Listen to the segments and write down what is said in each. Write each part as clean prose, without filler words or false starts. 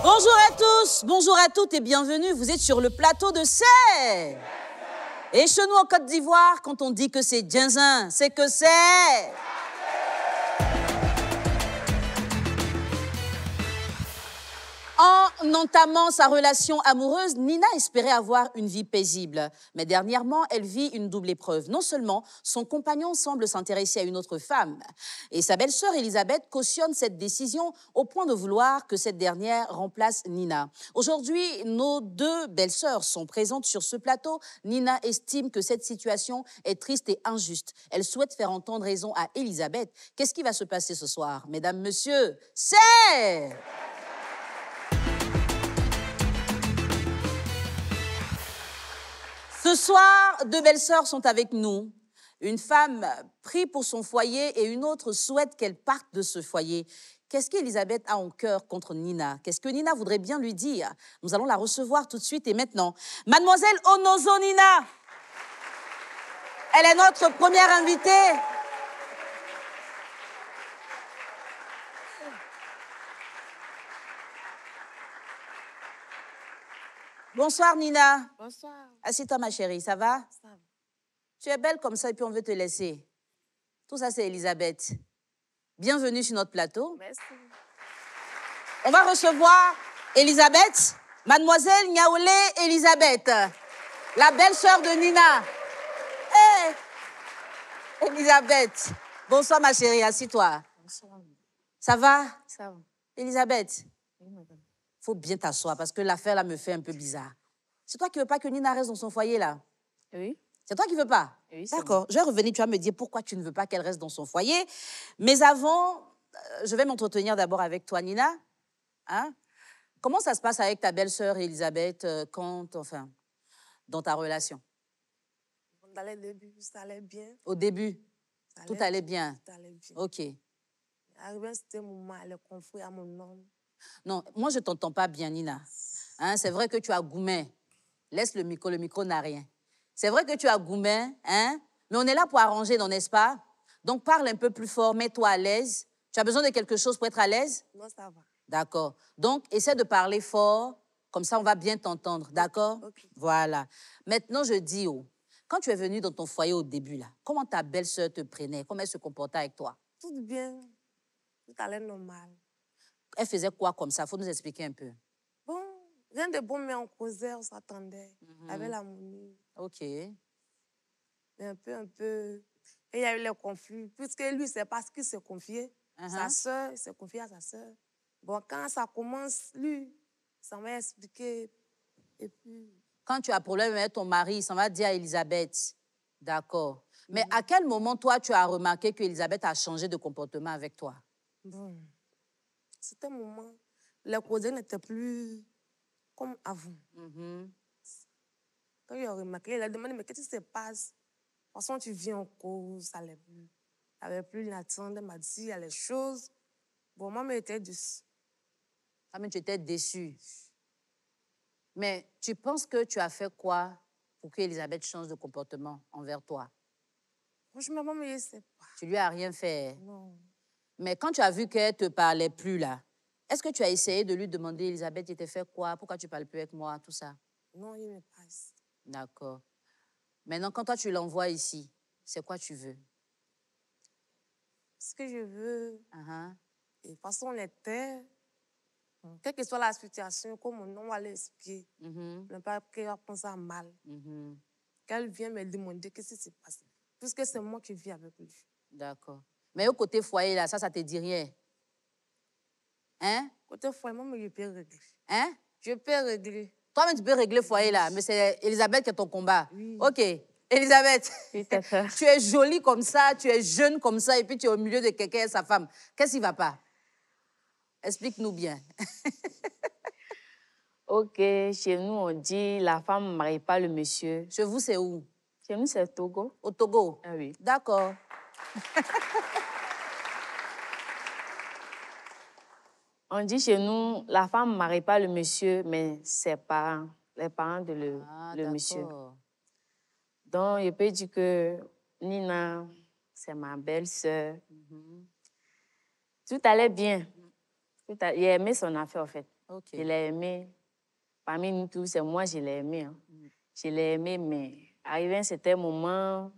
Bonjour à tous, bonjour à toutes et bienvenue. Vous êtes sur le plateau de C'est. Et chez nous en Côte d'Ivoire, quand on dit que c'est Djinzin, c'est que c'est... En entamant sa relation amoureuse, Nina espérait avoir une vie paisible. Mais dernièrement, elle vit une double épreuve. Non seulement son compagnon semble s'intéresser à une autre femme, et sa belle-sœur Elisabeth cautionne cette décision au point de vouloir que cette dernière remplace Nina. Aujourd'hui, nos deux belles-sœurs sont présentes sur ce plateau. Nina estime que cette situation est triste et injuste. Elle souhaite faire entendre raison à Elisabeth. Qu'est-ce qui va se passer ce soir? Mesdames, messieurs, c'est... Ce soir, deux belles-sœurs sont avec nous. Une femme prie pour son foyer et une autre souhaite qu'elle parte de ce foyer. Qu'est-ce qu'Elisabeth a en cœur contre Nina? Qu'est-ce que Nina voudrait bien lui dire? Nous allons la recevoir tout de suite et maintenant. Mademoiselle Onozo Nina, elle est notre première invitée. Bonsoir Nina. Bonsoir. Assieds-toi ma chérie, ça va? Ça va. Tu es belle comme ça et puis on veut te laisser. Tout ça c'est Elisabeth. Bienvenue sur notre plateau. Merci. On va recevoir Elisabeth, mademoiselle Niaoulé Elisabeth, la belle-sœur de Nina. Hey, Elisabeth. Bonsoir ma chérie, assis-toi. Bonsoir. Ça va? Ça va. Elisabeth, Oui, madame. faut bien t'asseoir parce que l'affaire là me fait un peu bizarre. C'est toi qui veux pas que Nina reste dans son foyer là? Oui. C'est toi qui veux pas? Oui, c'est D'accord. Je vais revenir, tu vas me dire pourquoi tu ne veux pas qu'elle reste dans son foyer. Mais avant, je vais m'entretenir d'abord avec toi, Nina. Hein? Comment ça se passe avec ta belle-sœur Elisabeth dans ta relation? Dans les débuts, ça allait bien. Au début, tout allait bien. Tout allait bien. OK. Arrivé à ce moment, elle est conflit à mon homme. Non, moi, je ne t'entends pas bien, Nina. Hein, c'est vrai que tu as gourmet. Laisse le micro n'a rien. C'est vrai que tu as gourmet, hein, mais on est là pour arranger, non, n'est-ce pas? Donc, parle un peu plus fort, mets-toi à l'aise. Tu as besoin de quelque chose pour être à l'aise? Non, ça va. D'accord. Donc, essaie de parler fort, comme ça, on va bien t'entendre, d'accord? Ok. Voilà. Maintenant, je dis, quand tu es venue dans ton foyer au début, là, comment ta belle-sœur te prenait? Comment elle se comportait avec toi? Tout bien. Tout allait normal. Elle faisait quoi comme ça? Il faut nous expliquer un peu. Bon, rien de bon, mais on causait, on s'attendait. Avec l'harmonie. OK. Mais un peu. Et il y a eu les conflits. Puisque lui, c'est parce qu'il s'est confié. Sa sœur, il s'est confié à sa sœur. Bon, quand ça commence, lui, ça m'a expliqué. Et puis... Quand tu as problème avec ton mari, ça va dire à Elisabeth. D'accord. Mais à quel moment, toi, tu as remarqué qu'Elisabeth a changé de comportement avec toi? Bon, c'était un moment, les causés n'étaient plus comme avant. Quand il a remarqué, il a demandé, mais qu'est-ce qui se passe? De toute façon, tu viens en cause, ça n'allait plus. Il n'y avait plus l'attente, elle m'a dit, il y a les choses. Bon, moi, j'étais déçue. Ah, mais tu étais déçue. Mais tu penses que tu as fait quoi pour qu'Elisabeth change de comportement envers toi? Franchement, moi, je ne sais pas. Tu lui as rien fait? Non. Mais quand tu as vu qu'elle ne te parlait plus, là, est-ce que tu as essayé de lui demander, Elisabeth, tu t'es fait quoi? Pourquoi tu ne parles plus avec moi? Tout ça. Non, il me passe. D'accord. Maintenant, quand toi, tu l'envoies ici, c'est quoi tu veux? Ce que je veux, et de toute façon, on était, quelle que soit la situation, comme mon nom va l'expliquer, ne pas qu'elle va penser à mal. Qu'elle vienne me demander qu'est-ce qui s'est passé. Puisque c'est moi qui vis avec lui. D'accord. Mais au côté foyer, là, ça te dit rien? Hein? Côté foyer, moi, je peux régler. Hein? Je peux régler. Toi-même, tu peux régler le foyer, là, mais c'est Elisabeth qui est ton combat. Oui. OK. Elisabeth, Oui, d'accord. tu es jolie comme ça, tu es jeune comme ça, et puis tu es au milieu de quelqu'un et sa femme. Qu'est-ce qui ne va pas? Explique-nous bien. Ok, chez nous, on dit la femme ne marie pas le monsieur. Chez vous, c'est où? Chez nous, c'est Togo. Au Togo? Ah oui. D'accord. On dit chez nous, la femme ne marie pas le monsieur, mais ses parents, les parents de le monsieur. Donc, je peux dire que Nina, c'est ma belle-sœur. Tout allait bien. Il aimait son affaire, en fait. Je l'ai aimé. Parmi nous tous, c'est moi, je l'ai aimé. Hein. Je l'ai aimé, mais arrivé à un certain moment,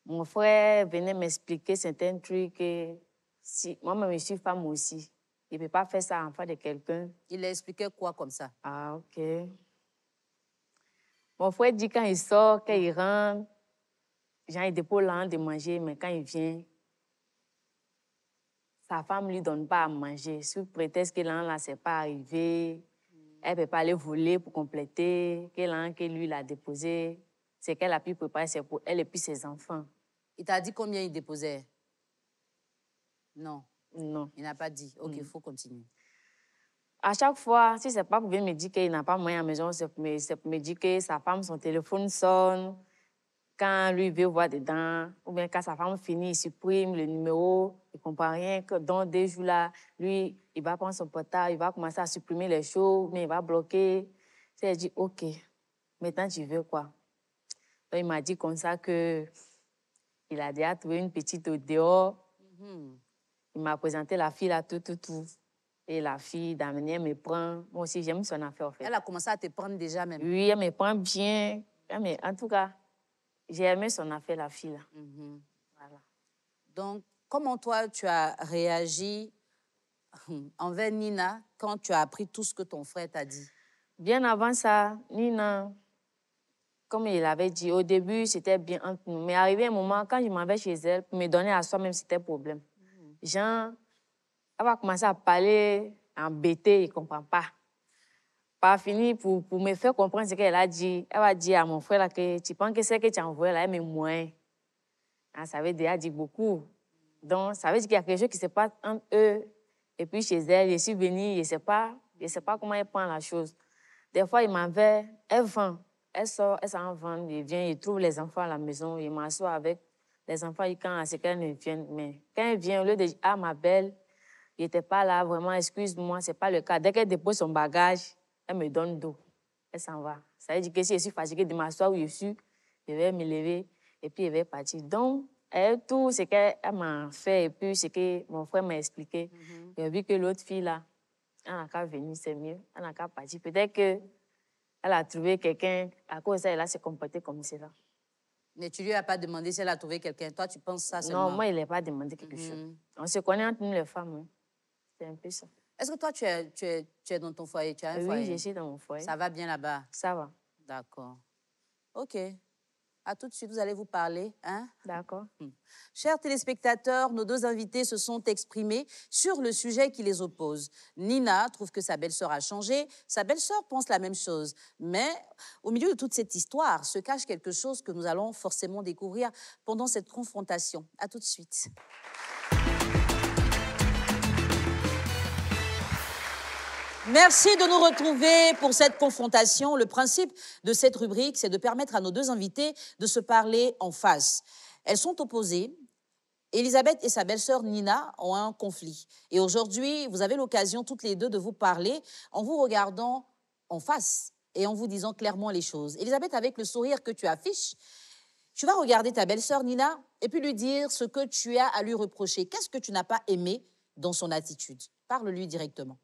mon frère venait m'expliquer certains trucs. Si, moi-même, je suis femme aussi. Il ne peut pas faire ça en face de quelqu'un. Il expliquait quoi comme ça? Ah, ok. Mon frère dit quand il sort, quand il rentre, genre, il dépose l'an de manger, mais quand il vient, sa femme ne lui donne pas à manger. Sous prétexte que l'an là, c'est pas arrivé. Elle ne peut pas aller voler pour compléter. Que l'an que lui l'a déposé, c'est qu'elle a pu préparer, c'est pour elle et puis ses enfants. Il t'a dit combien il déposait? Non. Non. Il n'a pas dit. Ok, il faut continuer. À chaque fois, si c'est pas pour venir me dire qu'il n'a pas moyen à la maison, c'est pour me dire que sa femme, son téléphone sonne. Quand lui veut voir dedans, ou bien quand sa femme finit, il supprime le numéro, il ne comprend rien. Que dans 2 jours là, lui, il va prendre son portable, il va commencer à supprimer les choses, mais il va bloquer. Elle dit, OK, maintenant tu veux quoi? Donc il m'a dit comme ça que il a déjà trouvé une petite au dehors. Il m'a présenté la fille là, tout. Et la fille, d'amener, elle me prend. Moi aussi, j'aime son affaire, en fait. Elle a commencé à te prendre déjà même? Oui, elle me prend bien. Mais en tout cas, j'ai aimé son affaire, la fille, là. Voilà. Donc, comment toi, tu as réagi envers Nina quand tu as appris tout ce que ton frère t'a dit? Bien avant ça, Nina, comme il avait dit, au début, c'était bien entre nous. Mais arrivé un moment, quand je m'en vais chez elle, pour me donner à soi, même si c'était problème. Jean, elle va commencer à parler, embêter, il ne comprend pas. Pas fini pour me faire comprendre ce qu'elle a dit. Elle va dire à mon frère là, que tu penses que c'est que tu as envoyé là, elle me moins. Ah, ça veut déjà dire beaucoup. Donc, ça veut dire qu'il y a quelque chose qui se passe entre eux. Et puis chez elle, je suis venue, je ne sais pas comment elle prend la chose. Des fois, il m'en va, elle vend. Elle sort, elle s'en vend, il vient, il trouve les enfants à la maison, il m'assoit avec les enfants, quand à ce qu'elle ne vienne. Mais quand elle vient, au lieu de dire, ah, ma belle, il n'était pas là, vraiment, excuse-moi, ce n'est pas le cas. Dès qu'elle dépose son bagage, elle me donne d'eau. Elle s'en va. Ça veut dire que si je suis fatiguée de m'asseoir où je suis, je vais me lever et puis je vais partir. Donc, tout ce qu'elle m'a fait et puis ce que mon frère m'a expliqué, j'ai vu que l'autre fille là, elle n'a qu'à venir, c'est mieux. Elle n'a qu'à partir. Peut-être qu'elle a trouvé quelqu'un, à cause de ça, elle a se comporté comme cela. Mais tu lui as pas demandé si elle a trouvé quelqu'un. Toi, tu penses ça seulement? Non, moi, il n'a pas demandé quelque chose. On se connaît entre nous les femmes. Hein. C'est un peu ça. Est-ce que toi, tu es dans ton foyer? Tu as un foyer? Oui, je suis dans mon foyer. Ça va bien là-bas? Ça va. D'accord. OK. À tout de suite, vous allez vous parler. Hein? D'accord. Chers téléspectateurs, nos 2 invités se sont exprimés sur le sujet qui les oppose. Nina trouve que sa belle-sœur a changé. Sa belle-sœur pense la même chose. Mais au milieu de toute cette histoire se cache quelque chose que nous allons forcément découvrir pendant cette confrontation. À tout de suite. Merci de nous retrouver pour cette confrontation. Le principe de cette rubrique, c'est de permettre à nos 2 invités de se parler en face. Elles sont opposées. Elisabeth et sa belle-sœur Nina ont un conflit. Et aujourd'hui, vous avez l'occasion toutes les 2 de vous parler en vous regardant en face et en vous disant clairement les choses. Elisabeth, avec le sourire que tu affiches, tu vas regarder ta belle-sœur Nina et puis lui dire ce que tu as à lui reprocher. Qu'est-ce que tu n'as pas aimé dans son attitude? Parle-lui directement.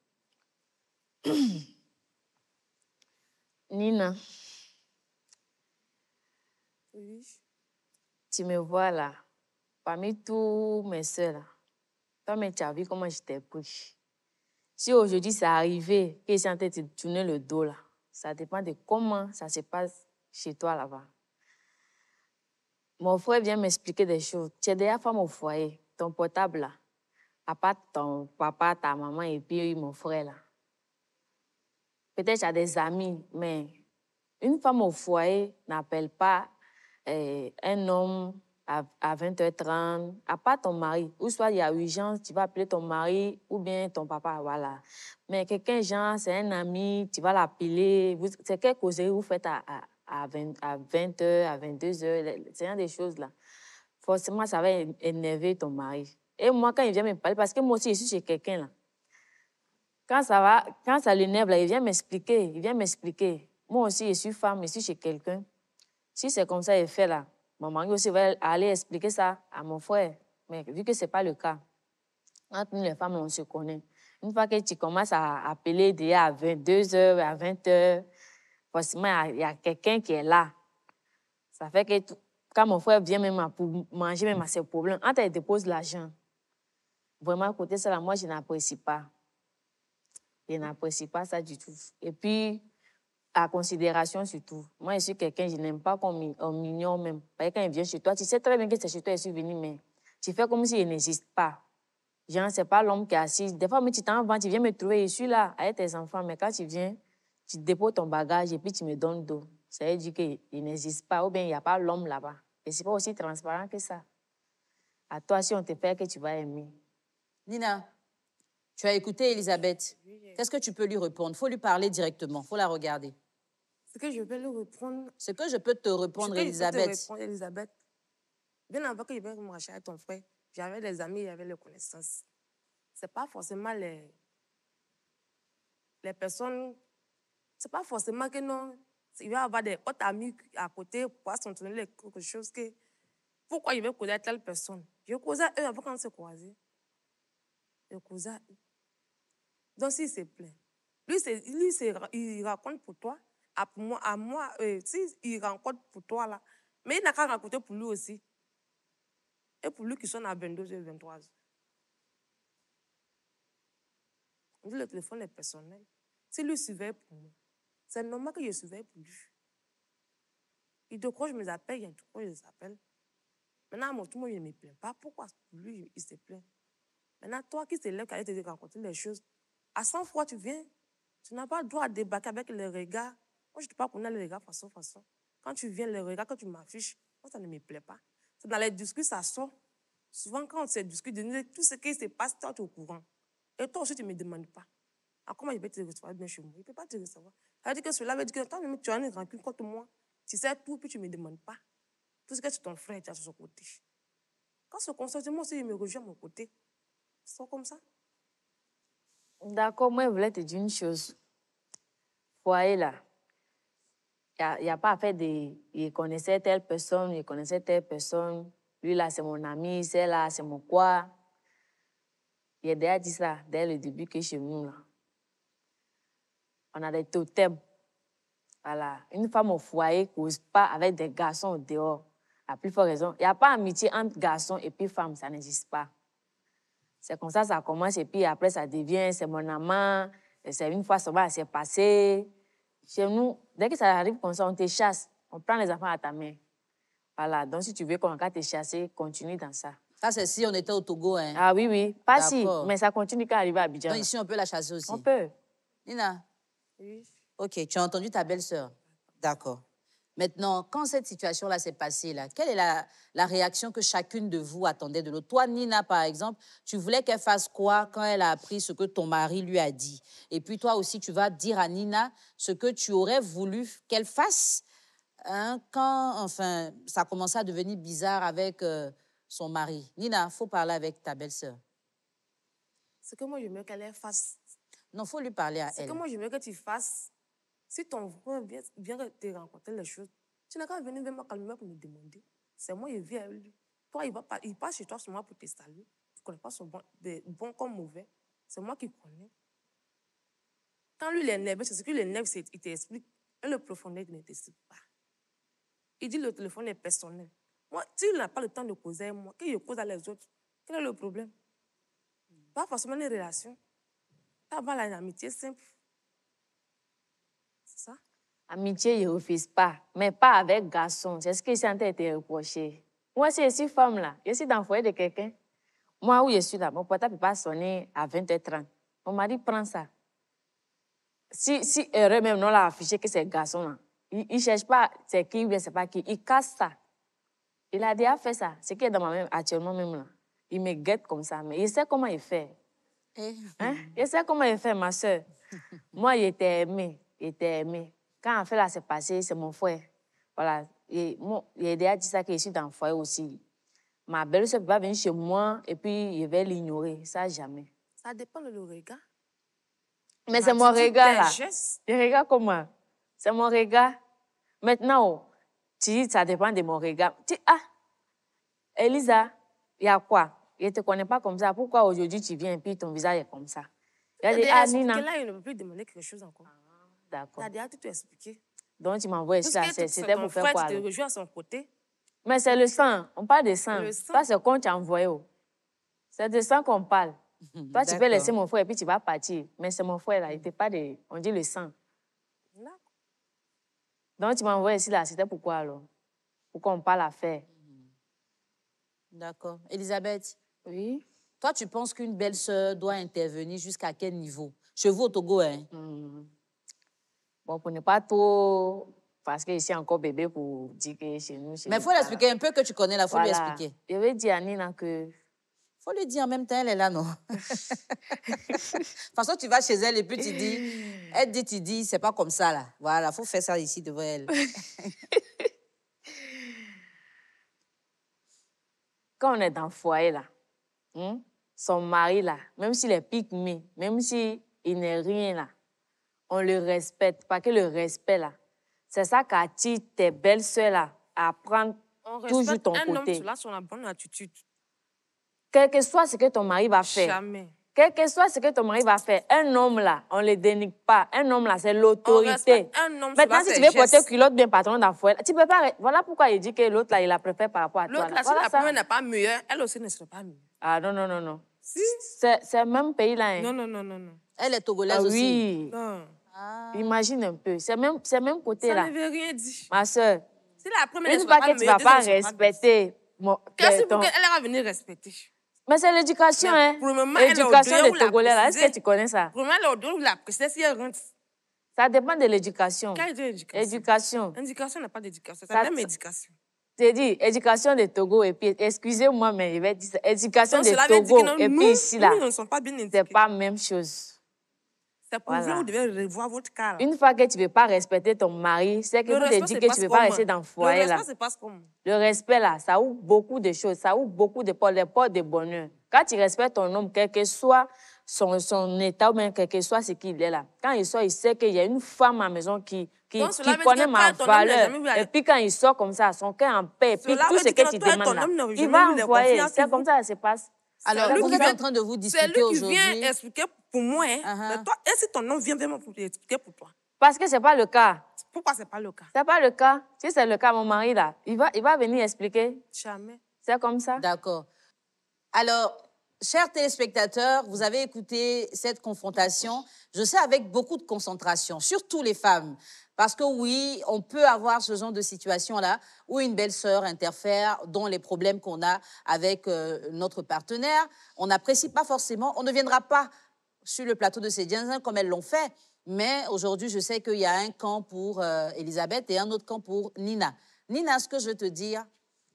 Nina, Oui. tu me vois là, parmi tous mes soeurs, toi-même, tu as vu comment je t'ai pris. Si aujourd'hui c'est arrivé que j'ai en train de te tourner le dos là, ça dépend de comment ça se passe chez toi là-bas. Mon frère vient m'expliquer des choses. Tu es déjà femme au foyer, ton portable là, à part ton papa, ta maman et puis mon frère là. Peut-être tu as des amis, mais une femme au foyer n'appelle pas un homme à 20h30, à part ton mari. Ou soit il y a urgence, tu vas appeler ton mari ou bien ton papa, voilà. Mais quelqu'un, genre, c'est un ami, tu vas l'appeler. C'est quelle causerie vous faites à 20h, à 22h, c'est un des choses là. Forcément, ça va énerver ton mari. Et moi, quand il vient me parler, parce que moi aussi, je suis chez quelqu'un là. Quand ça l'énerve, il vient m'expliquer. Moi aussi, je suis femme, je suis chez quelqu'un. Si c'est comme ça, il fait là, mon mari aussi va aller expliquer ça à mon frère. Mais vu que ce n'est pas le cas, entre nous les femmes, on se connaît. Une fois que tu commences à appeler déjà à 22h, à 20h, forcément, il y a quelqu'un qui est là. Ça fait que quand mon frère vient même pour manger, même à ses problèmes, quand il dépose l'argent, vraiment, à côté de ça, moi, je n'apprécie pas. Je n'apprécie pas ça du tout. Et puis, à considération surtout. Moi, je suis quelqu'un, je n'aime pas qu'on m'ignore même. Parce que quand il vient chez toi, tu sais très bien que c'est chez toi, je suis venu, mais tu fais comme s'il n'existe pas. Genre, c'est pas l'homme qui est assis. Des fois, mais tu t'en vas, tu viens me trouver, je suis là avec tes enfants, mais quand tu viens, tu déposes ton bagage et puis tu me donnes d'eau. Ça veut dire qu'il n'existe pas, ou bien il n'y a pas l'homme là-bas. Et c'est pas aussi transparent que ça. À toi, si on te fait que tu vas aimer. Nina, tu as écouté Elisabeth. Qu'est-ce que tu peux lui répondre? Il faut lui parler directement, il faut la regarder. Ce que je peux lui répondre... Ce que je peux te répondre, Elisabeth. Bien avant que je vienne marcher avec ton frère, j'avais des amis, j'avais les connaissances. Ce n'est pas forcément les personnes... Ce n'est pas forcément que non... Il va y avoir des autres amis à côté pour s'entraîner quelque chose que... Pourquoi je vais connaître telle personne? Je causais eux avant qu'on se croise. Je causais eux. Donc, s'il se plaît, lui, il raconte pour toi. À moi, il raconte pour toi, là. Mais il n'a qu'à raconter pour lui aussi. Et pour lui qui sonne à 22h, 23h. On dit le téléphone est personnel. Si lui surveille pour moi, c'est normal que je surveille pour lui. Il décroche mes appels, il décroche les appels. Maintenant, tout le monde ne me plaint pas. Pourquoi lui, il se plaint? Maintenant, toi qui te lèves, qui allais te raconter les choses, à 100 fois tu viens, tu n'as pas le droit de débarquer avec les regards. Moi, je ne te pas connaître les regards façon. Quand tu viens, les regards, quand tu m'affiches, moi, ça ne me plaît pas. C'est dans les discours, ça sort. Souvent, quand on se discute, tout ce qui se passe, toi, tu es au courant. Et toi aussi, tu ne me demandes pas. Alors, comment je vais te recevoir bien chez moi? Je ne peux pas te recevoir. Ça veut dire que cela veut dire que toi, tu as une rancune contre moi. Tu sais tout, puis tu ne me demandes pas. Tout ce que c'est ton frère, tu as sur son côté. Quand ce constate, moi aussi, il me rejoint à mon côté. C'est comme ça. D'accord, moi, je voulais te dire une chose. Foyer, là, il n'y a pas à faire de... Il connaissait telle personne, il connaissait telle personne. Lui, là, c'est mon ami, c'est là, c'est mon quoi. Il a déjà dit ça dès le début que chez nous, là. On a des totems. Voilà. Une femme au foyer ne cause pas avec des garçons au dehors. À plus forte raison. Il n'y a pas amitié entre garçons et puis femmes, ça n'existe pas. C'est comme ça commence et puis après ça devient, c'est mon amant, c'est une fois seulement, c'est passé. Chez nous, dès que ça arrive comme ça, on te chasse. On prend les enfants à ta main. Voilà. Donc si tu veux qu'on va te chasser, continue dans ça. Ça, c'est si on était au Togo, hein? Ah oui, oui. Pas si, mais ça continue quand on arrive à Abidjan. Donc ici, on peut la chasser aussi? On peut. Nina? Oui. Ok, tu as entendu ta belle-sœur? D'accord. Maintenant, quand cette situation-là s'est passée, là, quelle est la réaction que chacune de vous attendait de l'autre? Toi, Nina, par exemple, tu voulais qu'elle fasse quoi quand elle a appris ce que ton mari lui a dit? Et puis toi aussi, tu vas dire à Nina ce que tu aurais voulu qu'elle fasse quand, enfin, ça commençait à devenir bizarre avec son mari. Nina, il faut parler avec ta belle-sœur. Ce que moi, je veux qu'elle fasse. Non, il faut lui parler à elle. Ce que moi, je veux que tu fasses. Si ton frère vient te rencontrer les choses, tu n'as qu'à venir vers moi calmement pour me demander. C'est moi, je viens à lui. Toi, il passe chez toi seulement pour te saluer. Tu ne connais pas son bon comme mauvais. C'est moi qui connais. Quand lui, il est énervé, c'est ce que l'énerve, il t'explique. Et le profondeur, il ne t'explique pas. Il dit le téléphone est personnel. Moi, s'il n'a pas le temps de causer avec moi, qu'il cause à les autres, quel est le problème? Pas forcément une relation. Ça va, l'amitié simple. C'est ça? Amitié, je ne refuse pas, mais pas avec garçon. C'est ce que j'ai en train de te reprocher. Moi, si je suis femme là, je suis dans le foyer de quelqu'un. Moi, où je suis là, mon portable ne peut pas sonner à 20h30. Mon mari prend ça. Si heureux même, non l'a affiché que c'est garçon là. Il ne cherche pas c'est qui ou bien c'est pas qui. Il casse ça. Il a déjà fait ça. C'est qui est dans ma main actuellement même là. Il me guette comme ça, mais il sait comment il fait. Hein? Il sait comment il fait, ma soeur. Moi, il était aimé. Il était aimé. Quand en fait là, c'est passé, c'est mon frère. Voilà. Il a déjà dit ça que je suis dans le foyer aussi. Ma belle-sœur va venir chez moi et puis il va l'ignorer. Ça, jamais. Ça dépend de le regard. Mais c'est mon regard là. Le regard comment? C'est mon regard. Maintenant, tu dis ça dépend de mon regard. Tu dis, ah, Elisa, il y a quoi? Je ne te connais pas comme ça. Pourquoi aujourd'hui tu viens et puis ton visage est comme ça? Il a dit, ah, Nina. Là, il ne peut plus demander quelque chose encore. D'accord. Il a déjà tout expliqué. Donc, tu m'envoies ça, c'était pour faire quoi? Tu te rejoins à son côté. Mais c'est le sang, on parle de sang. Ça, c'est quand tu as envoyé. C'est de sang qu'on parle. Toi, tu peux laisser mon frère et puis tu vas partir. Mais c'est mon frère, là, il n'était pas de... On dit le sang. Donc, tu m'as envoyé ici, là, c'était pourquoi alors? Pourquoi on parle affaire? D'accord. Elisabeth? Oui? Toi, tu penses qu'une belle-sœur doit intervenir jusqu'à quel niveau? Chez vous, au Togo, hein? Bon, pour ne pas trop... Parce que je suis encore bébé pour dire que chez nous... Mais il faut l'expliquer un peu que tu connais, là, il faut lui expliquer. Je vais dire à Nina que... Il faut lui dire en même temps, elle est là, non? De toute façon, tu vas chez elle et puis tu dis... Elle dit, tu dis, c'est pas comme ça, là. Voilà, il faut faire ça ici devant elle. Quand on est dans le foyer, là, son mari, là, même s'il est pygmée, même s'il n'est rien, là, on le respecte. Parce que le respect, là, c'est ça qui attire tes belles-sœurs, là, à prendre toujours ton côté. On respecte un homme, cela, sur la bonne attitude. Quel que soit ce que ton mari va faire. Jamais. Quel que soit ce que ton mari va faire, un homme, là, on ne le dénigre pas. Un homme, là, c'est l'autorité. Maintenant, si tu veux porter culotte bien patron dans le foyer, tu peux pas... Voilà pourquoi il dit que l'autre, là, il la préfère par rapport à toi. L'autre, là, si la première n'est pas meilleure, elle aussi ne sera pas meilleure. Ah, non, non, non, non. Si? C'est le même pays, là. Hein. Non, non, non, non, non. Elle est togolaise aussi? Oui. Non. Imagine un peu. C'est même côté, là. Ça ne veut rien dire. Ma soeur. Si la première une fois que tu ne vas pas respecter... Qu'est-ce que elle va venir respecter? Mais c'est l'éducation, hein. L'éducation des Togolais, là. Est-ce que tu connais ça? Pour moi, elle la précise si elle rentre. Ça dépend de l'éducation. Quelle éducation? Éducation. L'éducation n'a pas d'éducation. C'est la même éducation. J'ai dit, éducation de Togo, et puis, excusez-moi, mais il va dire ça. Éducation de Togo, et puis ici, là. Nous ne sommes pas bien éduqués. C'est pas la même chose. C'est pour vous devez revoir votre cas. Là. Une fois que tu ne veux pas respecter ton mari, c'est que vous te dites que tu ne veux pas rester dans le foyer, là. Le respect, c'est pas comme... Le respect, là, ça ouvre beaucoup de choses. Ça ouvre beaucoup de portes, des portes de bonheur. Quand tu respectes ton homme, quel que soit son état ou bien quel que soit ce qu'il est là, quand il sort, il sait qu'il y a une femme à la maison qui connaît ma valeur. Et puis quand il sort comme ça, son cœur en paix, et puis tout ce que tu demandes là, il va envoyer. C'est comme ça que ça se passe. Alors, vous êtes en train de vous discuter aujourd'hui. C'est lui qui vient expliquer pour moi. Mais toi, et si ton homme vient vraiment pour expliquer pour toi? Parce que ce n'est pas le cas. Pourquoi ce n'est pas le cas? Ce n'est pas le cas. Si c'est le cas, mon mari, là, il va venir expliquer. Jamais. C'est comme ça. D'accord. Alors, chers téléspectateurs, vous avez écouté cette confrontation, je sais, avec beaucoup de concentration, surtout les femmes. Parce que oui, on peut avoir ce genre de situation-là où une belle-sœur interfère dans les problèmes qu'on a avec notre partenaire. On n'apprécie pas forcément, on ne viendra pas sur le plateau de ces Dienzins comme elles l'ont fait. Mais aujourd'hui, je sais qu'il y a un camp pour Elisabeth et un autre camp pour Nina. Nina, ce que je veux te dire,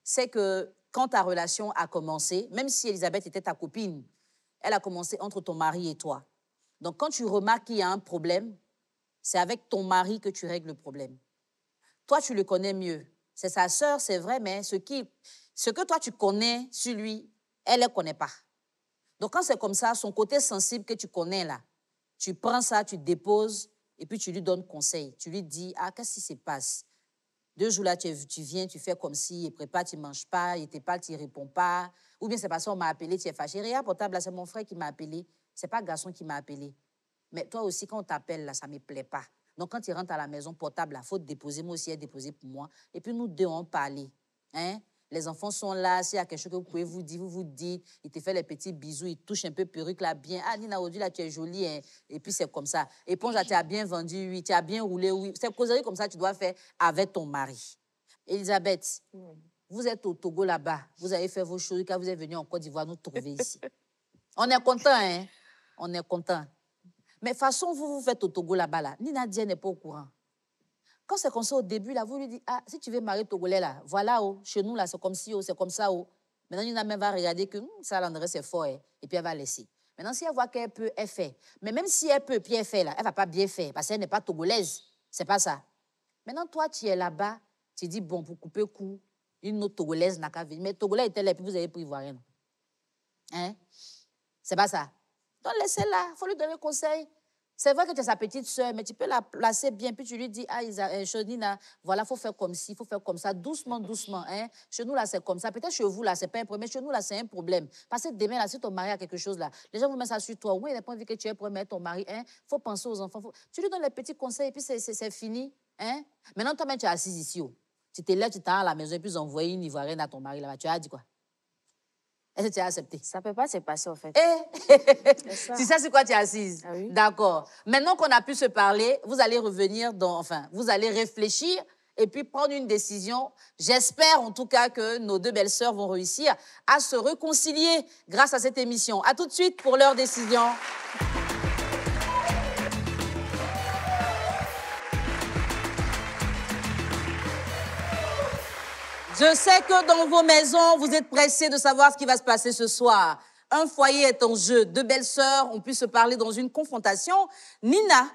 c'est que quand ta relation a commencé, même si Elisabeth était ta copine, elle a commencé entre ton mari et toi. Donc, quand tu remarques qu'il y a un problème, c'est avec ton mari que tu règles le problème. Toi, tu le connais mieux. C'est sa sœur, c'est vrai, mais ce que toi, tu connais sur lui, elle ne connaît pas. Donc, quand c'est comme ça, son côté sensible que tu connais là, tu prends ça, tu déposes, et puis tu lui donnes conseil. Tu lui dis, ah, qu'est-ce qui se passe? 2 jours là, tu viens, tu fais comme si, il prépare, tu ne manges pas, il te parle, tu ne réponds pas. Ou bien c'est parce qu'on m'a appelé, tu es fâché. Regarde, portable, là, c'est mon frère qui m'a appelé. Ce n'est pas le garçon qui m'a appelé. Mais toi aussi, quand on t'appelle, là, ça ne me plaît pas. Donc, quand tu rentres à la maison, portable, il faut te déposer. Moi aussi, elle déposer pour moi. Et puis, nous deux, on parlait. Hein? Les enfants sont là. S'il y a quelque chose que vous pouvez vous dire, vous vous dites. Il te fait les petits bisous, il touche un peu perruque là, bien. Ah, Nina, aujourd'hui, là, tu es jolie. Hein? Et puis, c'est comme ça. Éponge, là, tu as bien vendu, oui. Tu as bien roulé, oui. C'est causerie comme ça que tu dois faire avec ton mari. Elisabeth, vous êtes au Togo là-bas. Vous avez fait vos choses. Quand vous êtes venu en Côte d'Ivoire, nous trouver ici. On est content, hein? On est content. Mais façon, vous faites au Togo là-bas, là. Nina Dieng n'est pas au courant. Quand c'est comme ça au début, là, vous lui dites, ah, si tu veux marier Togolais, là, voilà, oh, chez nous, là, c'est comme si, oh, c'est comme ça, oh. Maintenant, Nina même va regarder que ça, l'André, c'est fort, hein, et puis elle va laisser. Maintenant, si elle voit qu'elle peut, elle fait. Mais même si elle peut, puis elle fait, là, elle ne va pas bien faire, parce qu'elle n'est pas togolaise. C'est pas ça. Maintenant, toi, tu es là-bas, tu dis, bon, pour couper coup, une autre togolaise n'a qu'à venir. Mais Togolais était là, et puis vous avez pris Ivoirien. Hein? C'est pas ça. Donc, laissez-la, il faut lui donner conseil. C'est vrai que tu es sa petite sœur, mais tu peux la placer bien, puis tu lui dis, ah, Nina, voilà, il faut faire comme ci, il faut faire comme ça, doucement, doucement. Hein. Chez nous, là, c'est comme ça. Peut-être chez vous, là, c'est pas un problème, mais chez nous, là, c'est un problème. Parce que demain, là, si ton mari a quelque chose, là, les gens vont mettre ça sur toi. Oui, il n'a pas envie que tu aies pour mettre ton mari. Il faut penser aux enfants. Tu lui donnes les petits conseils, et puis c'est fini. Hein. Maintenant, toi-même, tu es assise ici. Oh. Tu t'es là, tu t'en à la maison, et puis envoyé une Ivoirienne à ton mari, là-bas. Tu as dit quoi? Est-ce que tu as accepté? Ça ne peut pas se passer, en fait. C'est ça, c'est quoi tu es assise? Ah oui. D'accord. Maintenant qu'on a pu se parler, vous allez revenir vous allez réfléchir et puis prendre une décision. J'espère en tout cas que nos deux belles-sœurs vont réussir à se réconcilier grâce à cette émission. À tout de suite pour leur décision. Je sais que dans vos maisons, vous êtes pressés de savoir ce qui va se passer ce soir. Un foyer est en jeu. Deux belles sœurs ont pu se parler dans une confrontation. Nina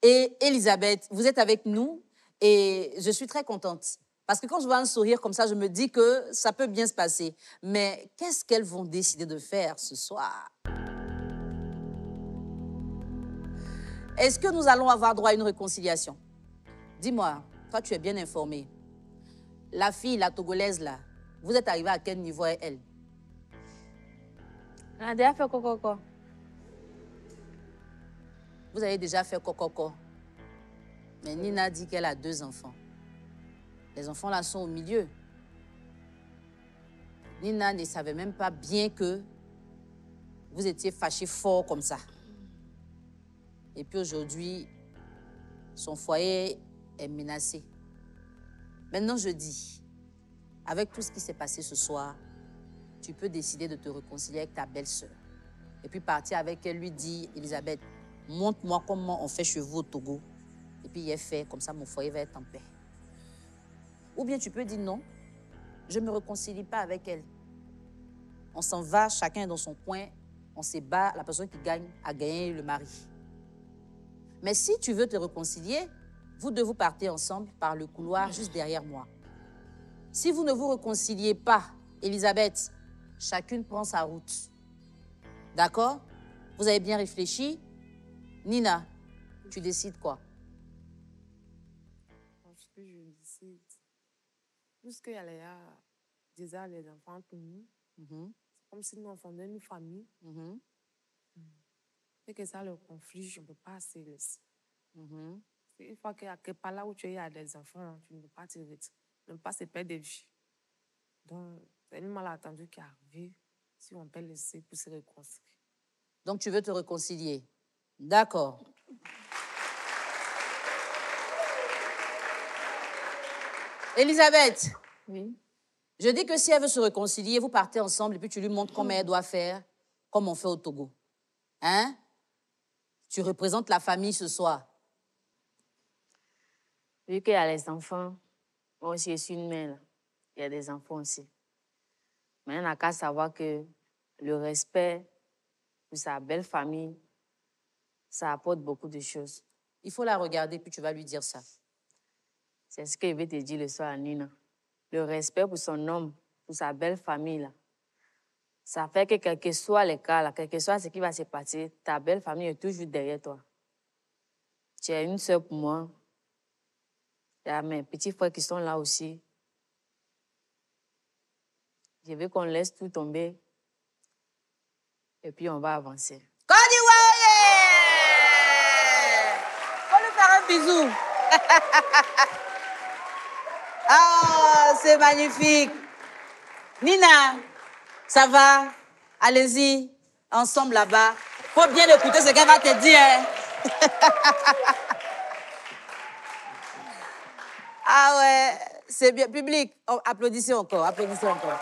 et Elisabeth, vous êtes avec nous et je suis très contente. Parce que quand je vois un sourire comme ça, je me dis que ça peut bien se passer. Mais qu'est-ce qu'elles vont décider de faire ce soir? Est-ce que nous allons avoir droit à une réconciliation? Dis-moi, toi tu es bien informée. La fille, la Togolaise, là, vous êtes arrivée à quel niveau elle? Elle a déjà fait coco. Vous avez déjà fait coco. Mais Nina dit qu'elle a 2 enfants. Les enfants là sont au milieu. Nina ne savait même pas bien que vous étiez fâchés fort comme ça. Et puis aujourd'hui, son foyer est menacé. Maintenant, je dis, avec tout ce qui s'est passé ce soir, tu peux décider de te réconcilier avec ta belle-sœur. Et puis partir avec elle, lui dire, Elisabeth, montre-moi comment on fait chez vous au Togo. Et puis il est fait, comme ça mon foyer va être en paix. Ou bien tu peux dire non, je ne me réconcilie pas avec elle. On s'en va, chacun dans son coin, on se bat, la personne qui gagne a gagné le mari. Mais si tu veux te réconcilier, vous deux, vous partez ensemble par le couloir juste derrière moi. Si vous ne vous réconciliez pas, Elisabeth, chacune prend sa route. D'accord? Vous avez bien réfléchi? Nina, tu décides quoi? Ce que je décide, puisqu'il y a déjà les enfants pour nous, c'est comme si nous on fondait une famille. Et que ça, le conflit, je ne peux pas se laisser. Une fois qu'il y a quelque part là où tu as des enfants, tu ne peux pas te retirer, ne pas se perdre de vie. Donc, c'est une malentendu qui est arrivé, si on peut laisser pour se réconcilier. Donc, tu veux te réconcilier? D'accord. Elisabeth. Oui. Je dis que si elle veut se réconcilier, vous partez ensemble et puis tu lui montres comment elle doit faire, comme on fait au Togo. Hein? Tu représentes la famille ce soir. Vu qu'il y a les enfants, moi aussi je suis une mère, il y a des enfants aussi. Mais on n'a qu'à savoir que le respect pour sa belle famille, ça apporte beaucoup de choses. Il faut la regarder, puis tu vas lui dire ça. C'est ce que je vais te dire le soir à Nina. Le respect pour son homme, pour sa belle famille, là, ça fait que quel que soit les cas, là, quel que soit ce qui va se passer, ta belle famille est toujours derrière toi. Tu es une sœur pour moi. Il y a mes petits frères qui sont là aussi. Je veux qu'on laisse tout tomber et puis on va avancer. Kodiwaye! Faut lui faire un bisou. Ah, c'est magnifique. Nina, ça va? Allez-y, ensemble là-bas. Faut bien écouter ce qu'elle va te dire. Hein? Ah ouais, c'est bien. Public, applaudissez encore, applaudissez encore.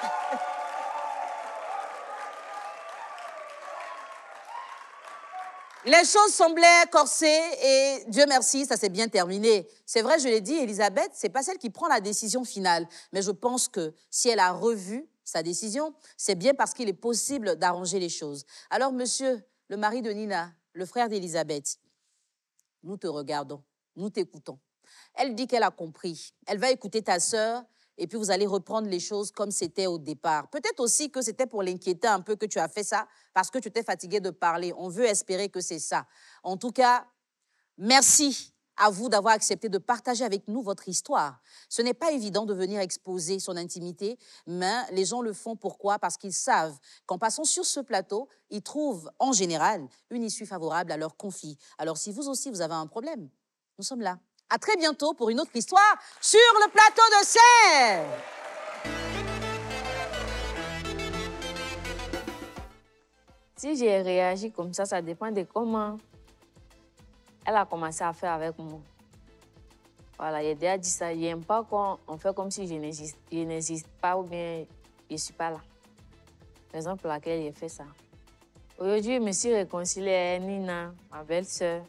Les choses semblaient corsées et Dieu merci, ça s'est bien terminé. C'est vrai, je l'ai dit, Elisabeth, c'est pas celle qui prend la décision finale. Mais je pense que si elle a revu sa décision, c'est bien parce qu'il est possible d'arranger les choses. Alors, monsieur, le mari de Nina, le frère d'Elisabeth, nous te regardons, nous t'écoutons. Elle dit qu'elle a compris. Elle va écouter ta sœur et puis vous allez reprendre les choses comme c'était au départ. Peut-être aussi que c'était pour l'inquiéter un peu que tu as fait ça parce que tu t'es fatigué de parler. On veut espérer que c'est ça. En tout cas, Merci à vous d'avoir accepté de partager avec nous votre histoire. Ce n'est pas évident de venir exposer son intimité, mais les gens le font. Pourquoi? Parce qu'ils savent qu'en passant sur ce plateau, ils trouvent en général une issue favorable à leur conflit. Alors si vous aussi, vous avez un problème, nous sommes là. À très bientôt pour une autre histoire sur le plateau de Serre. Si j'ai réagi comme ça dépend de comment elle a commencé à faire avec moi. Voilà, il a déjà dit ça. Je n'aime pas quand on fait comme si je n'existe pas ou bien je ne suis pas là. Raison pour laquelle j'ai fait ça. Aujourd'hui, je me suis réconciliée avec Nina, ma belle-sœur.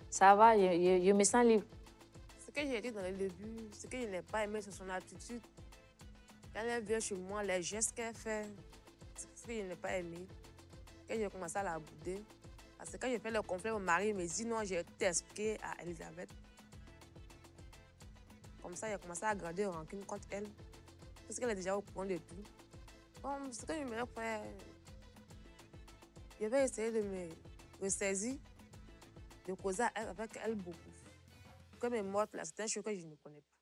Ça va, je me sens libre. Ce que j'ai dit dans le début, ce que je n'ai pas aimé, c'est son attitude. Quand elle vient chez moi, les gestes qu'elle fait, c'est ce que je n'ai pas aimé. Quand j'ai commencé à la bouder, parce que quand j'ai fait le conflit, mon mari me dit non, j'ai tout expliqué à Elisabeth. Comme ça, j'ai commencé à garder rancune contre elle, parce qu'elle est déjà au courant de tout. Bon, ce que je me faire, je vais essayer de me ressaisir, de causer avec elle beaucoup. Comme elle est morte, là, c'est un chose que je ne connais pas.